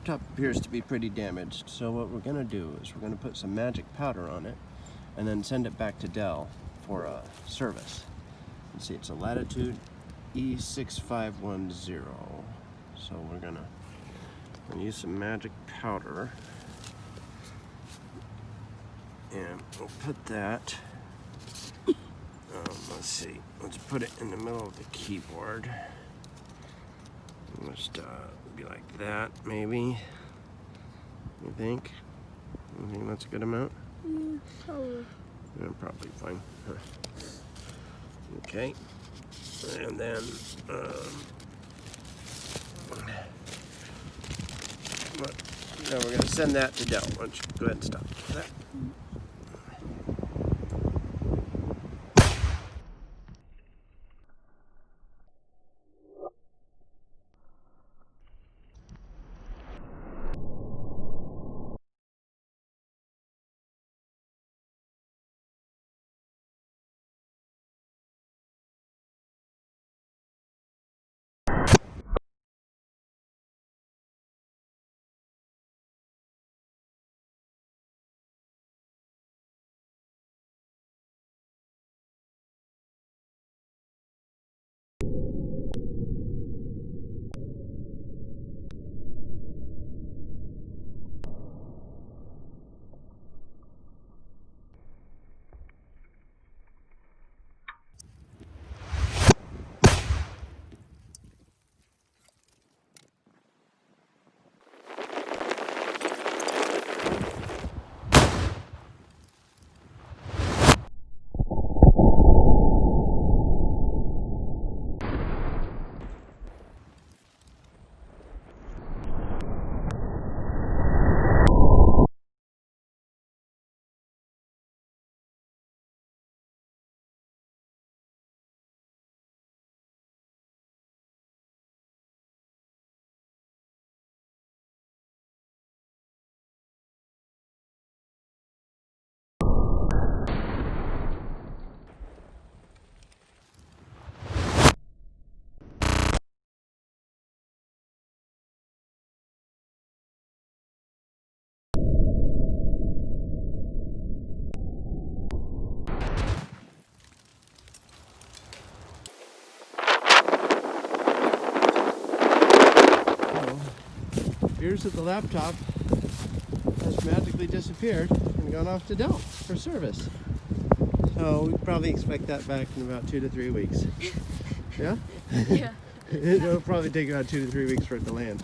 Top appears to be pretty damaged, so what we're going to do is we're going to put some magic powder on it and then send it back to Dell for a service. Let's see, it's a Latitude E6510. So we're going to use some magic powder, and we'll put that, let's see, let's put it in the middle of the keyboard. Just be like that, maybe. You think? You think that's a good amount? Probably. Yeah, probably fine. Okay. And then, now we're going to send that to Dell. Why don't you go ahead and stop that? Appears that the laptop has magically disappeared and gone off to Dell for service. So we probably expect that back in about 2 to 3 weeks. Yeah? Yeah. It'll probably take about 2 to 3 weeks for it to land.